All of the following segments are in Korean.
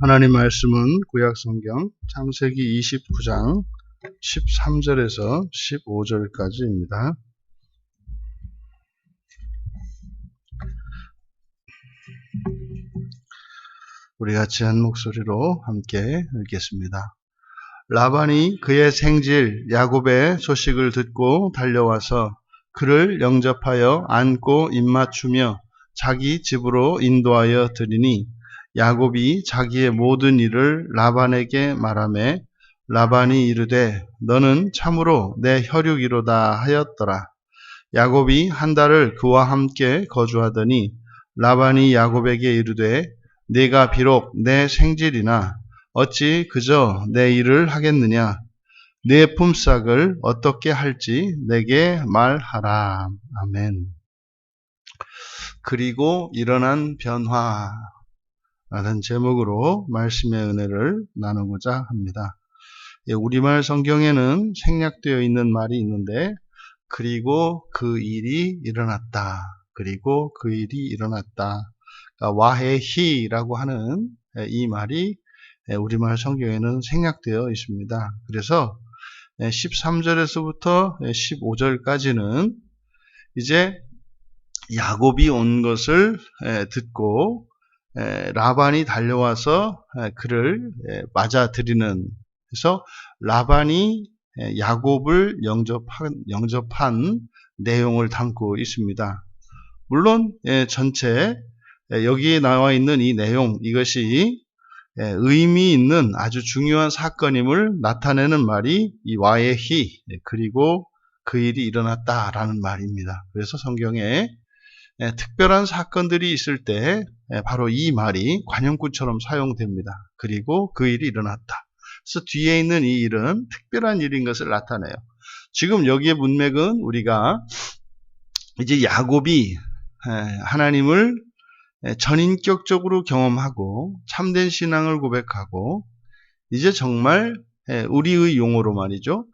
하나님 말씀은 구약성경 창세기 29장 13절에서 15절까지입니다. 우리 같이 한 목소리로 함께 읽겠습니다. 라반이 그의 생질 야곱의 소식을 듣고 달려와서 그를 영접하여 안고 입맞추며 자기 집으로 인도하여 드리니 야곱이 자기의 모든 일을 라반에게 말하매 라반이 이르되 너는 참으로 내 혈육이로다 하였더라. 야곱이 한 달을 그와 함께 거주하더니 라반이 야곱에게 이르되 네가 비록 내 생질이나 어찌 그저 내 일을 하겠느냐. 네 품삯을 어떻게 할지 내게 말하라. 아멘. 그리고 일어난 변화 라는 제목으로 말씀의 은혜를 나누고자 합니다. 우리말 성경에는 생략되어 있는 말이 있는데 그리고 그 일이 일어났다. 그리고 그 일이 일어났다. 그러니까 와헤히라고 하는 이 말이 우리말 성경에는 생략되어 있습니다. 그래서 13절에서부터 15절까지는 이제 야곱이 온 것을 듣고 라반이 달려와서 그를 맞아들이는, 그래서 라반이 야곱을 영접한 내용을 담고 있습니다. 물론 전체 여기에 나와 있는 이 내용, 이것이 의미 있는 아주 중요한 사건임을 나타내는 말이 이 와헤히, 그리고 그 일이 일어났다라는 말입니다. 그래서 성경에 특별한 사건들이 있을 때 바로 이 말이 관용구처럼 사용됩니다. 그리고 그 일이 일어났다. 그래서 뒤에 있는 이 일은 특별한 일인 것을 나타내요. 지금 여기에 문맥은 우리가 이제 야곱이 하나님을 전인격적으로 경험하고 참된 신앙을 고백하고 이제 정말 우리의 용어로 말이죠.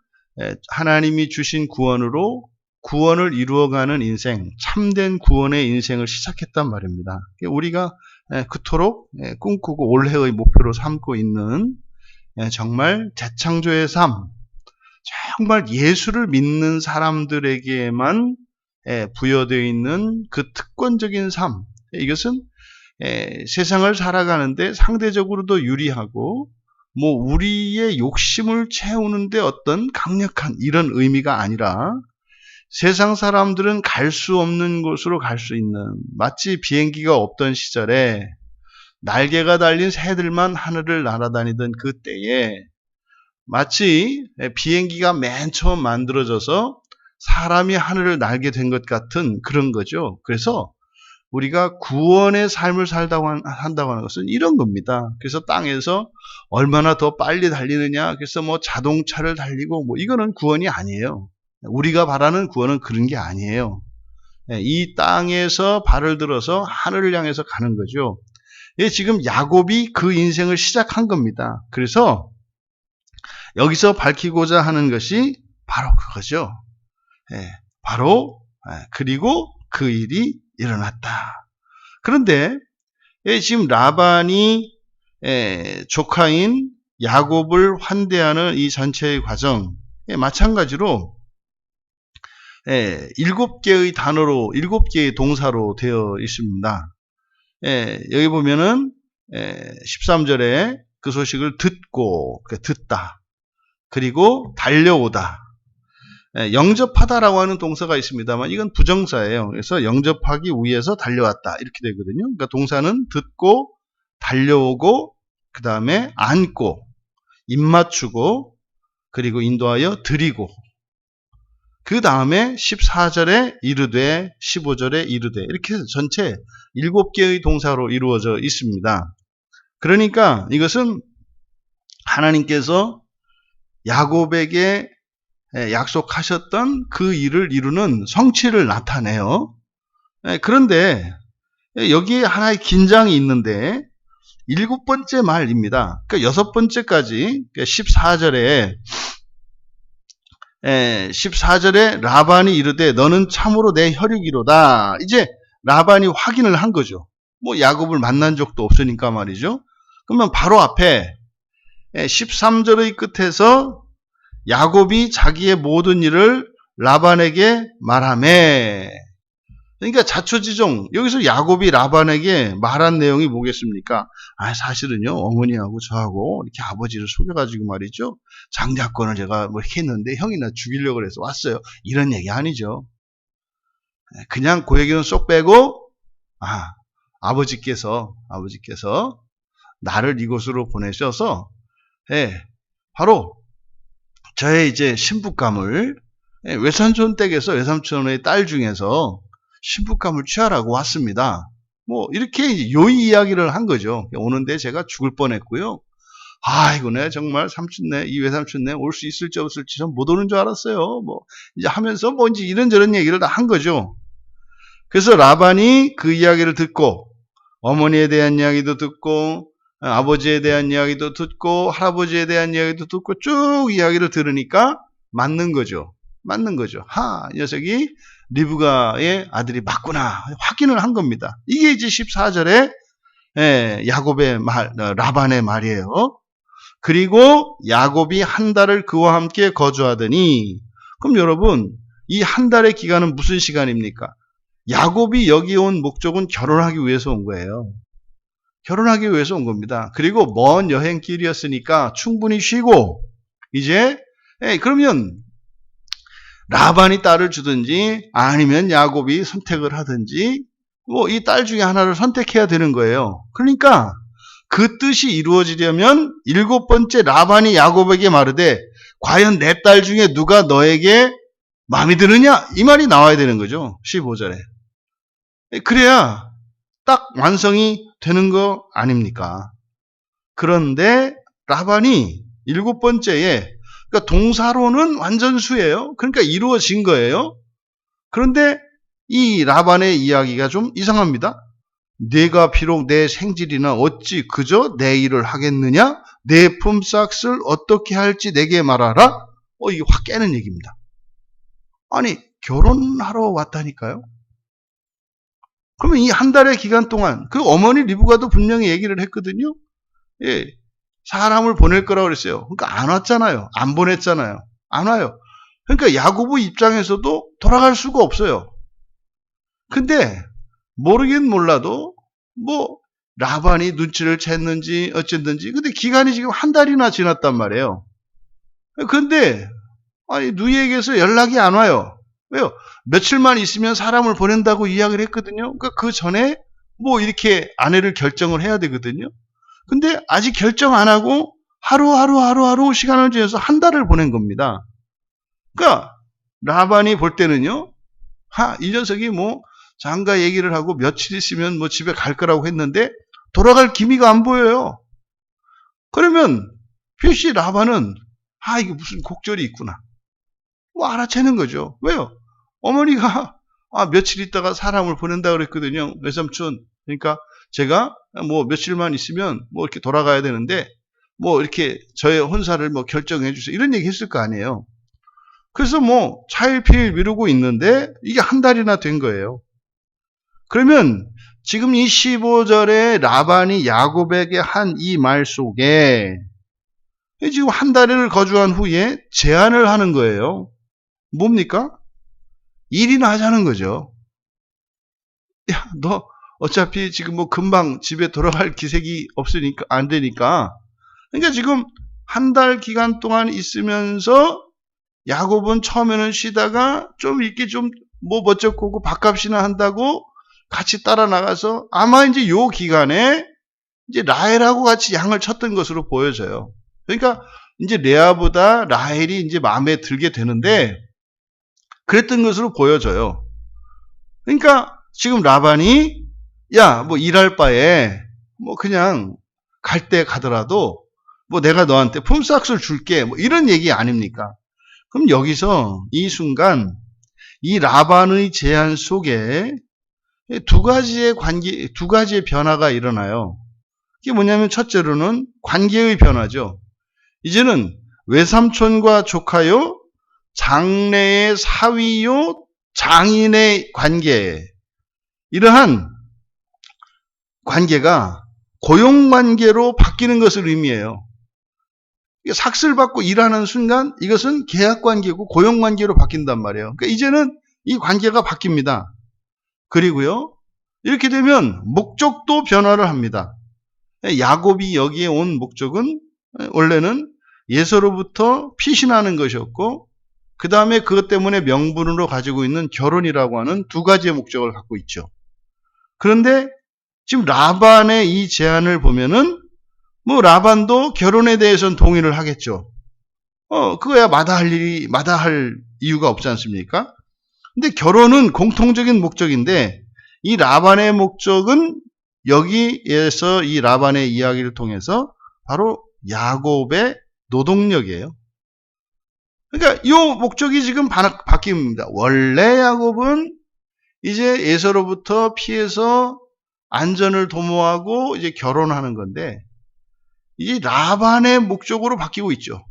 하나님이 주신 구원으로 구원을 이루어가는 인생, 참된 구원의 인생을 시작했단 말입니다. 우리가 그토록 꿈꾸고 올해의 목표로 삼고 있는 정말 재창조의 삶, 정말 예수를 믿는 사람들에게만 부여되어 있는 그 특권적인 삶, 이것은 세상을 살아가는데 상대적으로도 유리하고 우리의 욕심을 채우는데 어떤 강력한 이런 의미가 아니라 세상 사람들은 갈 수 없는 곳으로 갈 수 있는, 마치 비행기가 없던 시절에 날개가 달린 새들만 하늘을 날아다니던 그 때에 마치 비행기가 맨 처음 만들어져서 사람이 하늘을 날게 된 것 같은 그런 거죠. 그래서 우리가 구원의 삶을 한다고 하는 것은 이런 겁니다. 그래서 땅에서 얼마나 더 빨리 달리느냐, 그래서 자동차를 달리고 이거는 구원이 아니에요. 우리가 바라는 구원은 그런 게 아니에요. 이 땅에서 발을 들어서 하늘을 향해서 가는 거죠. 지금 야곱이 그 인생을 시작한 겁니다. 그래서 여기서 밝히고자 하는 것이 바로 그거죠. 바로 그리고 그 일이 일어났다. 그런데 지금 라반이 조카인 야곱을 환대하는 이 전체의 과정, 마찬가지로 7개의 단어로 7개의 동사로 되어 있습니다. 여기 보면은 13절에 그 소식을 듣고, 듣다, 그리고 달려오다, 영접하다라고 하는 동사가 있습니다만 이건 부정사예요. 그래서 영접하기 위해서 달려왔다 이렇게 되거든요. 그러니까 동사는 듣고, 달려오고, 그 다음에 안고, 입맞추고, 그리고 인도하여 드리고, 그 다음에 14절에 이르되, 15절에 이르되, 이렇게 해서 전체 7개의 동사로 이루어져 있습니다. 그러니까 이것은 하나님께서 야곱에게 약속하셨던 그 일을 이루는 성취를 나타내요. 그런데 여기에 하나의 긴장이 있는데 7번째 말입니다. 그러니까 6번째까지 14절에 라반이 이르되 너는 참으로 내 혈육이로다. 이제 라반이 확인을 한 거죠. 야곱을 만난 적도 없으니까 말이죠. 그러면 바로 앞에 13절의 끝에서 야곱이 자기의 모든 일을 라반에게 말하매. 그러니까 자초지종, 여기서 야곱이 라반에게 말한 내용이 뭐겠습니까? 사실은요, 어머니하고 저하고 이렇게 아버지를 속여가지고 말이죠. 장자권을 제가 뭐 이렇게 했는데 형이 나 죽이려고 해서 왔어요. 이런 얘기 아니죠. 그냥 그 얘기는 쏙 빼고, 아버지께서 나를 이곳으로 보내셔서, 바로 저의 이제 신부감을, 외삼촌 댁에서 외삼촌의 딸 중에서 신부감을 취하라고 왔습니다. 뭐 이렇게 요의 이야기를 한 거죠. 오는데 제가 죽을 뻔했고요. 이거네 정말 삼촌네 이 외삼촌네 올 수 있을지 없을지 전 못 오는 줄 알았어요. 뭐 이제 하면서 뭐 이제 이런저런 얘기를 다 한 거죠. 그래서 라반이 그 이야기를 듣고 어머니에 대한 이야기도 듣고 아버지에 대한 이야기도 듣고 할아버지에 대한 이야기도 듣고 쭉 이야기를 들으니까 맞는 거죠. 이 녀석이 리브가의 아들이 맞구나 확인을 한 겁니다. 이게 이제 14절에 야곱의 말, 라반의 말이에요. 그리고 야곱이 한 달을 그와 함께 거주하더니, 그럼 여러분 이 한 달의 기간은 무슨 시간입니까? 야곱이 여기 온 목적은 결혼하기 위해서 온 거예요. 결혼하기 위해서 온 겁니다. 그리고 먼 여행길이었으니까 충분히 쉬고, 이제 그러면 라반이 딸을 주든지 아니면 야곱이 선택을 하든지 뭐 이 딸 중에 하나를 선택해야 되는 거예요. 그러니까 그 뜻이 이루어지려면 7번째 라반이 야곱에게 말하되 과연 내 딸 중에 누가 너에게 마음에 드느냐? 이 말이 나와야 되는 거죠. 15절에. 그래야 딱 완성이 되는 거 아닙니까? 그런데 라반이 7번째에, 그러니까 동사로는 완전수예요. 그러니까 이루어진 거예요. 그런데 이 라반의 이야기가 좀 이상합니다. 내가 비록 내 생질이나 어찌 그저 내 일을 하겠느냐? 내 품삯을 어떻게 할지 내게 말하라? 이게 확 깨는 얘기입니다. 아니, 결혼하러 왔다니까요? 그러면 이 한 달의 기간 동안, 그 어머니 리브가도 분명히 얘기를 했거든요. 사람을 보낼 거라고 그랬어요. 그러니까 안 왔잖아요. 안 보냈잖아요. 안 와요. 그러니까 야고보 입장에서도 돌아갈 수가 없어요. 근데 모르긴 몰라도 뭐 라반이 눈치를 챘는지 어쨌든지, 근데 기간이 지금 한 달이나 지났단 말이에요. 근데 누이에게서 연락이 안 와요. 왜요? 며칠만 있으면 사람을 보낸다고 이야기를 했거든요. 그러니까 그 전에 뭐 이렇게 아내를 결정을 해야 되거든요. 근데 아직 결정 안 하고 하루 시간을 지어서 한 달을 보낸 겁니다. 그러니까 라반이 볼 때는요, 이 녀석이 뭐 장가 얘기를 하고 며칠 있으면 뭐 집에 갈 거라고 했는데 돌아갈 기미가 안 보여요. 그러면 표시 라반은 이게 무슨 곡절이 있구나. 뭐 알아채는 거죠. 왜요? 어머니가 며칠 있다가 사람을 보낸다 그랬거든요. 외삼촌. 그러니까 제가 뭐 며칠만 있으면 뭐 이렇게 돌아가야 되는데 뭐 이렇게 저의 혼사를 뭐 결정해 주세요. 이런 얘기 했을 거 아니에요. 그래서 뭐 차일피일 미루고 있는데 이게 한 달이나 된 거예요. 그러면 지금 이 15절에 라반이 야곱에게 한 이 말 속에 지금 한 달을 거주한 후에 제안을 하는 거예요. 뭡니까? 일이나 하자는 거죠. 야, 너 어차피 지금 뭐 금방 집에 돌아갈 기색이 없으니까, 안 되니까. 그러니까 지금 한 달 기간 동안 있으면서 야곱은 처음에는 쉬다가 좀 이렇게 좀 뭐 멋쩍고 밥값이나 한다고 같이 따라 나가서 아마 이제 요 기간에 이제 라헬하고 같이 양을 쳤던 것으로 보여져요. 그러니까 이제 레아보다 라헬이 이제 마음에 들게 되는데 그랬던 것으로 보여져요. 그러니까 지금 라반이 뭐 일할 바에 뭐 그냥 갈 때 가더라도 뭐 내가 너한테 품삯을 줄게 뭐 이런 얘기 아닙니까? 그럼 여기서 이 순간 이 라반의 제안 속에 두 가지의 변화가 일어나요. 이게 뭐냐면 첫째로는 관계의 변화죠. 이제는 외삼촌과 조카요, 장래의 사위요, 장인의 관계, 이러한 관계가 고용관계로 바뀌는 것을 의미해요. 삭스를 받고 일하는 순간 이것은 계약관계고 고용관계로 바뀐단 말이에요. 그러니까 이제는 이 관계가 바뀝니다. 그리고요, 이렇게 되면 목적도 변화를 합니다. 야곱이 여기에 온 목적은 원래는 에서로부터 피신하는 것이었고, 그 다음에 그것 때문에 명분으로 가지고 있는 결혼이라고 하는 두 가지의 목적을 갖고 있죠. 그런데 지금 라반의 이 제안을 보면은 라반도 결혼에 대해서는 동의를 하겠죠. 그거야 마다할 이유가 없지 않습니까? 근데 결혼은 공통적인 목적인데, 이 라반의 목적은 여기에서 이 라반의 이야기를 통해서 바로 야곱의 노동력이에요. 그러니까 이 목적이 지금 바뀝니다. 원래 야곱은 이제 에서로부터 피해서 안전을 도모하고 이제 결혼하는 건데, 이제 라반의 목적으로 바뀌고 있죠.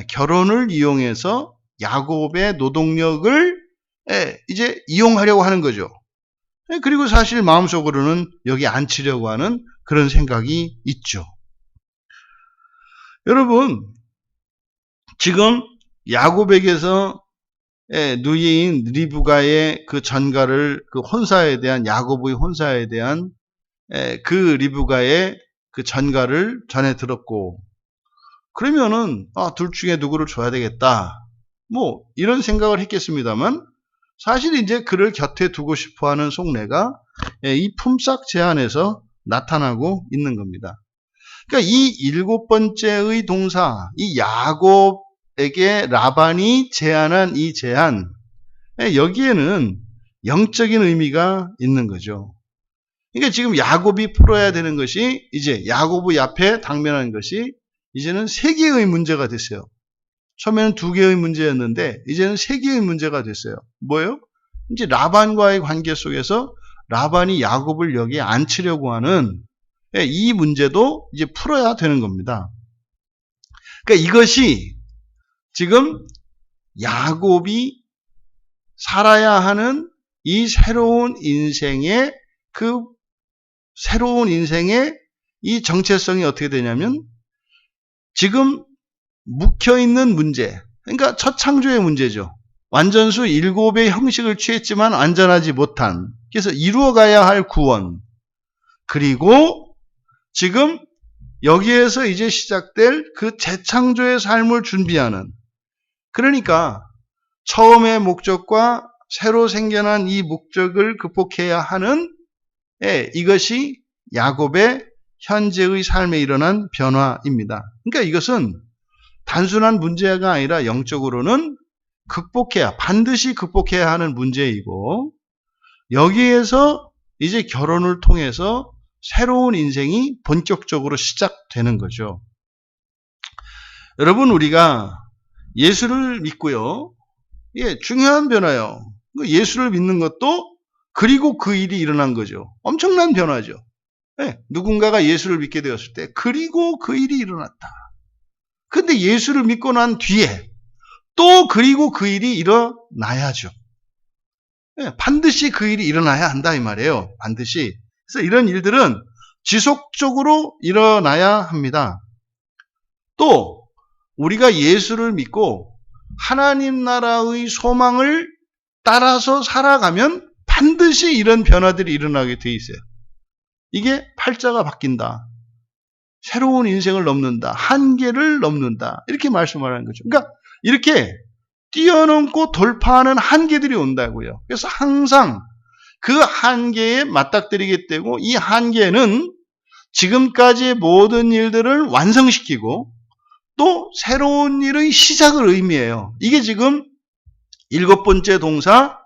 결혼을 이용해서 야곱의 노동력을 이제 이용하려고 하는 거죠. 그리고 사실 마음속으로는 여기 앉히려고 하는 그런 생각이 있죠. 여러분, 지금 야곱에게서 누이인 리브가의 그 전가를, 그 혼사에 대한, 야곱의 혼사에 대한 그 리브가의 그 전가를 전해 들었고, 그러면은 둘 중에 누구를 줘야 되겠다, 이런 생각을 했겠습니다만, 사실 이제 그를 곁에 두고 싶어하는 속내가 이 품삯 제안에서 나타나고 있는 겁니다. 그러니까 이 7번째의 동사, 이 야곱에게 라반이 제안한 이 제안, 여기에는 영적인 의미가 있는 거죠. 그러니까 지금 야곱이 풀어야 되는 것이, 이제 야곱의 앞에 당면한 것이 이제는 3개의 문제가 됐어요. 처음에는 2개의 문제였는데 이제는 3개의 문제가 됐어요. 뭐예요? 이제 라반과의 관계 속에서 라반이 야곱을 여기에 앉히려고 하는 이 문제도 이제 풀어야 되는 겁니다. 그러니까 이것이 지금 야곱이 살아야 하는 이 새로운 인생의 이 정체성이 어떻게 되냐면, 지금 묵혀있는 문제, 그러니까 첫 창조의 문제죠. 완전수 7의 형식을 취했지만 완전하지 못한, 그래서 이루어가야 할 구원, 그리고 지금 여기에서 이제 시작될 그 재창조의 삶을 준비하는, 그러니까 처음의 목적과 새로 생겨난 이 목적을 극복해야 하는 이것이 야곱의 현재의 삶에 일어난 변화입니다. 그러니까 이것은 단순한 문제가 아니라 영적으로는 반드시 극복해야 하는 문제이고, 여기에서 이제 결혼을 통해서 새로운 인생이 본격적으로 시작되는 거죠. 여러분, 우리가 예수를 믿고요, 중요한 변화요. 예수를 믿는 것도 그리고 그 일이 일어난 거죠. 엄청난 변화죠. 누군가가 예수를 믿게 되었을 때 그리고 그 일이 일어났다. 근데 예수를 믿고 난 뒤에 또 그리고 그 일이 일어나야죠. 반드시 그 일이 일어나야 한다 이 말이에요. 반드시. 그래서 이런 일들은 지속적으로 일어나야 합니다. 또 우리가 예수를 믿고 하나님 나라의 소망을 따라서 살아가면 반드시 이런 변화들이 일어나게 돼 있어요. 이게 팔자가 바뀐다, 새로운 인생을 넘는다, 한계를 넘는다, 이렇게 말씀하는 거죠. 그러니까 이렇게 뛰어넘고 돌파하는 한계들이 온다고요. 그래서 항상 그 한계에 맞닥뜨리게 되고, 이 한계는 지금까지의 모든 일들을 완성시키고 또 새로운 일의 시작을 의미해요. 이게 지금 7번째 동사,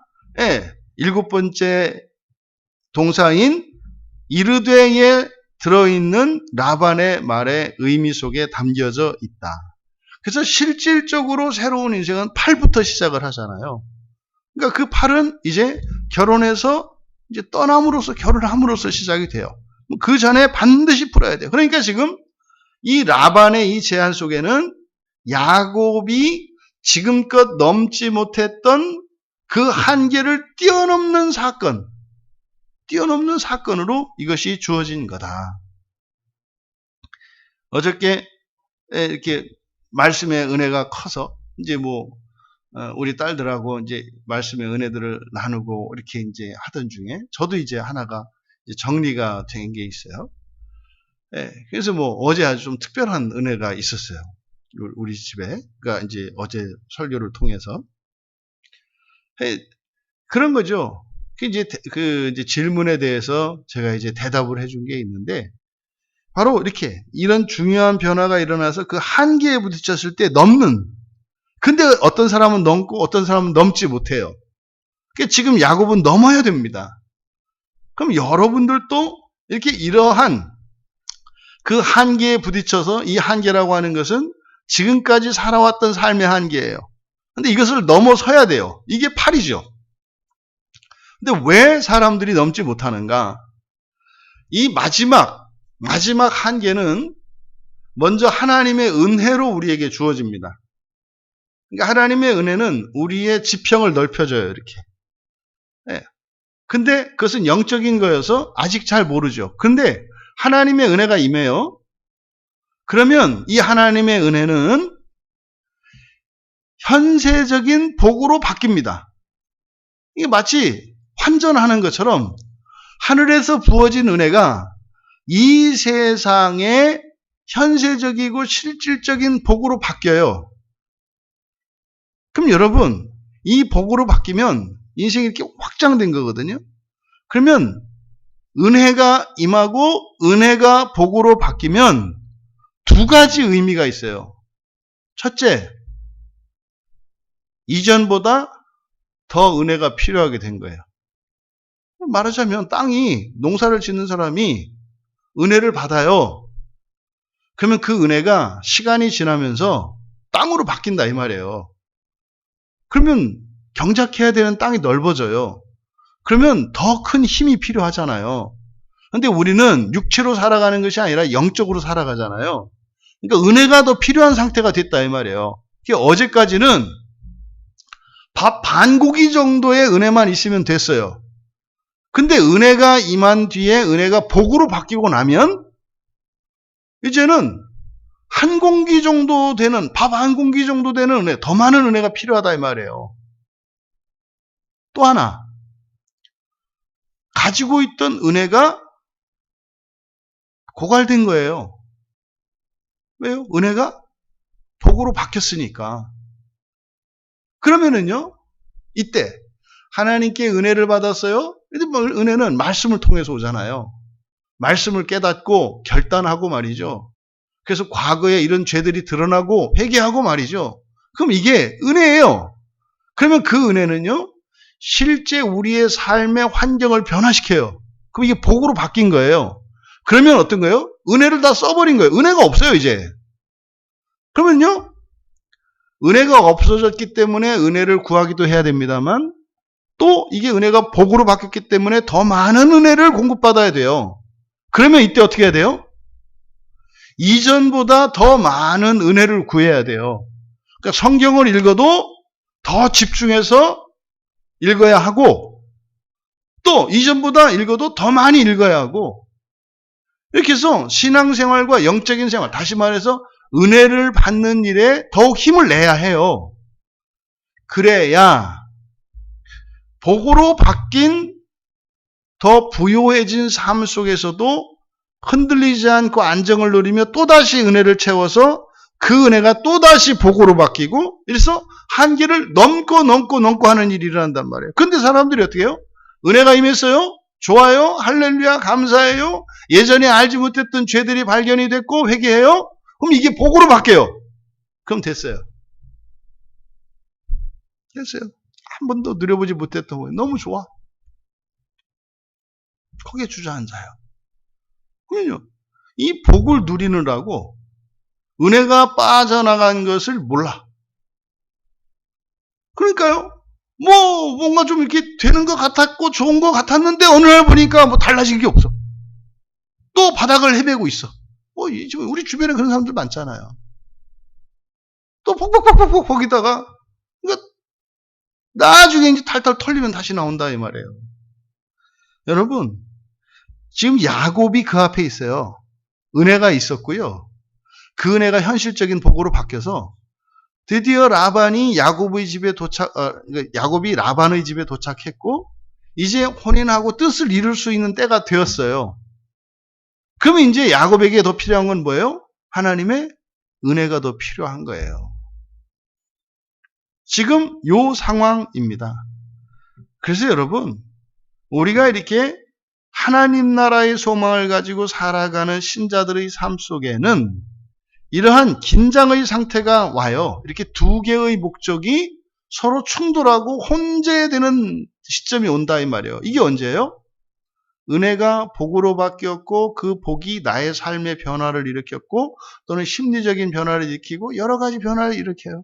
7번째 동사인 이르되에 들어있는 라반의 말의 의미 속에 담겨져 있다. 그래서 실질적으로 새로운 인생은 팔부터 시작을 하잖아요. 그러니까 그 팔은 이제 결혼해서 이제 결혼함으로써 시작이 돼요. 그 전에 반드시 풀어야 돼요. 그러니까 지금 이 라반의 이 제안 속에는 야곱이 지금껏 넘지 못했던 그 한계를 뛰어넘는 사건으로 이것이 주어진 거다. 어저께 이렇게 말씀의 은혜가 커서 이제 우리 딸들하고 이제 말씀의 은혜들을 나누고 이렇게 이제 하던 중에 저도 이제 하나가 이제 정리가 된 게 있어요. 그래서 어제 아주 좀 특별한 은혜가 있었어요. 우리 집에. 그러니까 이제 어제 설교를 통해서. 그런 거죠. 이제 질문에 대해서 제가 이제 대답을 해준 게 있는데, 바로 이렇게 이런 중요한 변화가 일어나서 그 한계에 부딪혔을 때 넘는. 근데 어떤 사람은 넘고 어떤 사람은 넘지 못해요. 그러니까 지금 야곱은 넘어야 됩니다. 그럼 여러분들도 이렇게 이러한 그 한계에 부딪혀서, 이 한계라고 하는 것은 지금까지 살아왔던 삶의 한계예요. 근데 이것을 넘어서야 돼요. 이게 팔이죠. 근데 왜 사람들이 넘지 못하는가? 이 마지막 한계는 먼저 하나님의 은혜로 우리에게 주어집니다. 그러니까 하나님의 은혜는 우리의 지평을 넓혀줘요, 이렇게. 근데 그것은 영적인 거여서 아직 잘 모르죠. 근데 하나님의 은혜가 임해요. 그러면 이 하나님의 은혜는 현세적인 복으로 바뀝니다. 이게 마치 환전하는 것처럼 하늘에서 부어진 은혜가 이 세상의 현세적이고 실질적인 복으로 바뀌어요. 그럼 여러분, 이 복으로 바뀌면 인생이 이렇게 확장된 거거든요. 그러면 은혜가 임하고 은혜가 복으로 바뀌면 두 가지 의미가 있어요. 첫째, 이전보다 더 은혜가 필요하게 된 거예요. 말하자면 땅이, 농사를 짓는 사람이 은혜를 받아요. 그러면 그 은혜가 시간이 지나면서 땅으로 바뀐다 이 말이에요. 그러면 경작해야 되는 땅이 넓어져요. 그러면 더 큰 힘이 필요하잖아요. 근데 우리는 육체로 살아가는 것이 아니라 영적으로 살아가잖아요. 그러니까 은혜가 더 필요한 상태가 됐다 이 말이에요. 어제까지는 밥 반 고기 정도의 은혜만 있으면 됐어요. 근데 은혜가 임한 뒤에 은혜가 복으로 바뀌고 나면 이제는 한 공기 정도 되는, 밥 한 공기 정도 되는 은혜, 더 많은 은혜가 필요하다 이 말이에요. 또 하나, 가지고 있던 은혜가 고갈된 거예요. 왜요? 은혜가 복으로 바뀌었으니까. 그러면은요, 이때 하나님께 은혜를 받았어요. 은혜는 말씀을 통해서 오잖아요. 말씀을 깨닫고 결단하고 말이죠. 그래서 과거에 이런 죄들이 드러나고 회개하고 말이죠. 그럼 이게 은혜예요. 그러면 그 은혜는요, 실제 우리의 삶의 환경을 변화시켜요. 그럼 이게 복으로 바뀐 거예요. 그러면 어떤 거예요? 은혜를 다 써버린 거예요. 은혜가 없어요, 이제. 그러면요, 은혜가 없어졌기 때문에 은혜를 구하기도 해야 됩니다만, 또 이게 은혜가 복으로 바뀌었기 때문에 더 많은 은혜를 공급받아야 돼요. 그러면 이때 어떻게 해야 돼요? 이전보다 더 많은 은혜를 구해야 돼요. 그러니까 성경을 읽어도 더 집중해서 읽어야 하고, 또 이전보다 읽어도 더 많이 읽어야 하고, 이렇게 해서 신앙생활과 영적인 생활, 다시 말해서 은혜를 받는 일에 더욱 힘을 내야 해요. 그래야 복으로 바뀐 더 부요해진 삶 속에서도 흔들리지 않고 안정을 누리며 또다시 은혜를 채워서 그 은혜가 또다시 복으로 바뀌고, 이래서 한계를 넘고 하는 일이 일어난단 말이에요. 근데 사람들이 어떻게 해요? 은혜가 임했어요? 좋아요? 할렐루야 감사해요? 예전에 알지 못했던 죄들이 발견이 됐고 회개해요? 그럼 이게 복으로 바뀌어요. 그럼 됐어요. 됐어요. 한 번도 누려보지 못했던 거예요. 너무 좋아. 거기에 주저앉아요. 그러면요, 이 복을 누리느라고 은혜가 빠져나간 것을 몰라. 그러니까요, 뭔가 좀 이렇게 되는 것 같았고 좋은 것 같았는데 어느 날 보니까 달라진 게 없어. 또 바닥을 헤매고 있어. 우리 주변에 그런 사람들 많잖아요. 또 폭폭폭폭 거기다가, 그러니까 나중에 이제 탈탈 털리면 다시 나온다 이 말이에요. 여러분, 지금 야곱이 그 앞에 있어요. 은혜가 있었고요. 그 은혜가 현실적인 복으로 바뀌어서 드디어 라반이 야곱의 집에 야곱이 라반의 집에 도착했고 이제 혼인하고 뜻을 이룰 수 있는 때가 되었어요. 그러면 이제 야곱에게 더 필요한 건 뭐예요? 하나님의 은혜가 더 필요한 거예요. 지금 요 상황입니다. 그래서 여러분, 우리가 이렇게 하나님 나라의 소망을 가지고 살아가는 신자들의 삶 속에는 이러한 긴장의 상태가 와요. 이렇게 두 개의 목적이 서로 충돌하고 혼재되는 시점이 온다 이 말이에요. 이게 언제예요? 은혜가 복으로 바뀌었고 그 복이 나의 삶의 변화를 일으켰고 또는 심리적인 변화를 일으키고 여러 가지 변화를 일으켜요.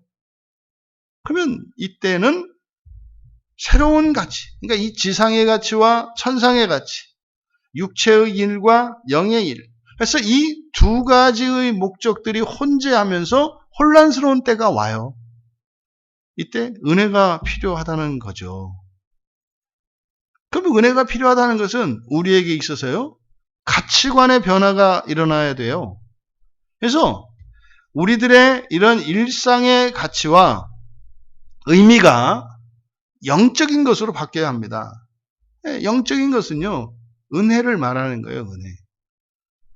그러면 이때는 새로운 가치, 그러니까 이 지상의 가치와 천상의 가치, 육체의 일과 영의 일, 그래서 이 두 가지의 목적들이 혼재하면서 혼란스러운 때가 와요. 이때 은혜가 필요하다는 거죠. 그럼 은혜가 필요하다는 것은 우리에게 있어서요, 가치관의 변화가 일어나야 돼요. 그래서 우리들의 이런 일상의 가치와 의미가 영적인 것으로 바뀌어야 합니다. 영적인 것은요, 은혜를 말하는 거예요, 은혜.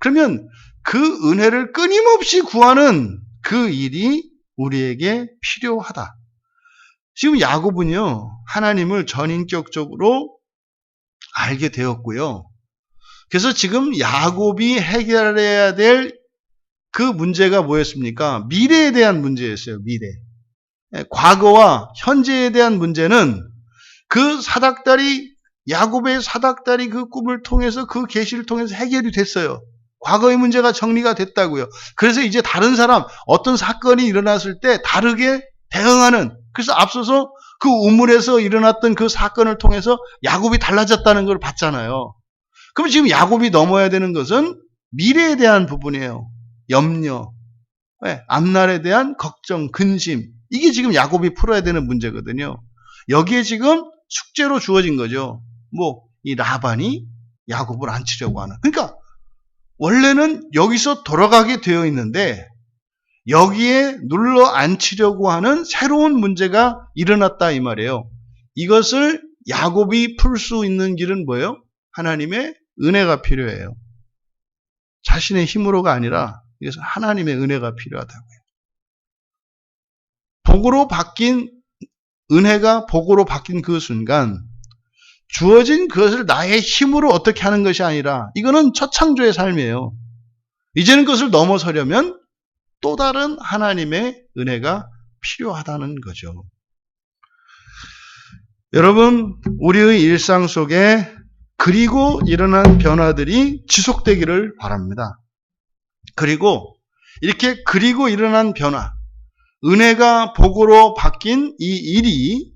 그러면 그 은혜를 끊임없이 구하는 그 일이 우리에게 필요하다. 지금 야곱은요, 하나님을 전인격적으로 알게 되었고요. 그래서 지금 야곱이 해결해야 될 그 문제가 뭐였습니까? 미래에 대한 문제였어요, 미래. 과거와 현재에 대한 문제는 그 사닥다리, 야곱의 사닥다리 그 꿈을 통해서 그 계시를 통해서 해결이 됐어요. 과거의 문제가 정리가 됐다고요. 그래서 이제 다른 사람, 어떤 사건이 일어났을 때 다르게 대응하는, 그래서 앞서서 그 우물에서 일어났던 그 사건을 통해서 야곱이 달라졌다는 걸 봤잖아요. 그럼 지금 야곱이 넘어야 되는 것은 미래에 대한 부분이에요. 염려, 앞날에 대한 걱정, 근심, 이게 지금 야곱이 풀어야 되는 문제거든요. 여기에 지금 숙제로 주어진 거죠. 이 라반이 야곱을 안 치려고 하는. 그러니까 원래는 여기서 돌아가게 되어 있는데 여기에 눌러 앉히려고 하는 새로운 문제가 일어났다 이 말이에요. 이것을 야곱이 풀 수 있는 길은 뭐예요? 하나님의 은혜가 필요해요. 자신의 힘으로가 아니라 이것은 하나님의 은혜가 필요하다고요. 복으로 바뀐 은혜가 복으로 바뀐 그 순간 주어진 그것을 나의 힘으로 어떻게 하는 것이 아니라 이거는 첫 창조의 삶이에요. 이제는 그것을 넘어서려면 또 다른 하나님의 은혜가 필요하다는 거죠. 여러분, 우리의 일상 속에 그리고 일어난 변화들이 지속되기를 바랍니다. 그리고 이렇게 그리고 일어난 변화, 은혜가 복으로 바뀐 이 일이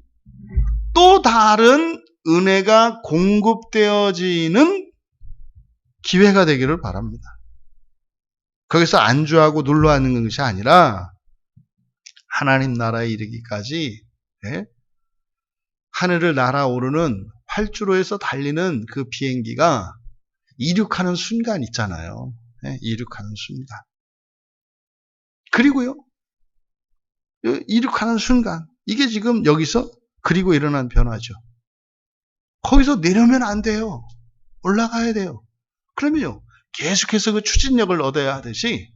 또 다른 은혜가 공급되어지는 기회가 되기를 바랍니다. 거기서 안주하고 눌러 앉는 것이 아니라 하나님 나라에 이르기까지 하늘을 날아오르는 활주로에서 달리는 그 비행기가 이륙하는 순간 있잖아요. 이륙하는 순간. 그리고요, 이륙하는 순간, 이게 지금 여기서 그리고 일어난 변화죠. 거기서 내려면 안 돼요. 올라가야 돼요. 그러면요, 계속해서 그 추진력을 얻어야 하듯이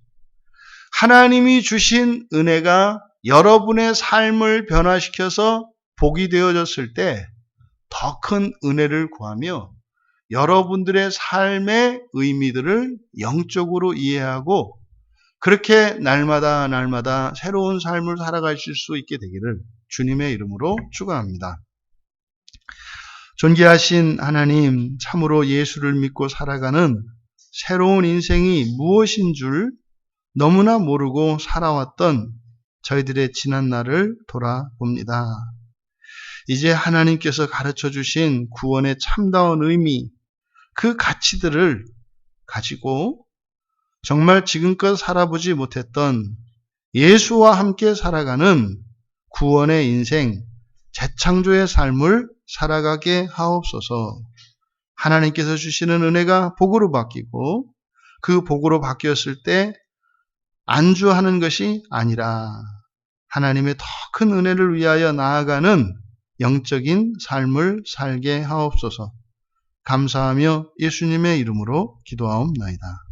하나님이 주신 은혜가 여러분의 삶을 변화시켜서 복이 되어졌을 때 더 큰 은혜를 구하며 여러분들의 삶의 의미들을 영적으로 이해하고 그렇게 날마다 날마다 새로운 삶을 살아가실 수 있게 되기를 주님의 이름으로 축원합니다. 존귀하신 하나님, 참으로 예수를 믿고 살아가는 새로운 인생이 무엇인 줄 너무나 모르고 살아왔던 저희들의 지난 날을 돌아봅니다. 이제 하나님께서 가르쳐 주신 구원의 참다운 의미, 그 가치들을 가지고 정말 지금껏 살아보지 못했던 예수와 함께 살아가는 구원의 인생, 재창조의 삶을 살아가게 하옵소서. 하나님께서 주시는 은혜가 복으로 바뀌고 그 복으로 바뀌었을 때 안주하는 것이 아니라 하나님의 더 큰 은혜를 위하여 나아가는 영적인 삶을 살게 하옵소서. 감사하며 예수님의 이름으로 기도하옵나이다.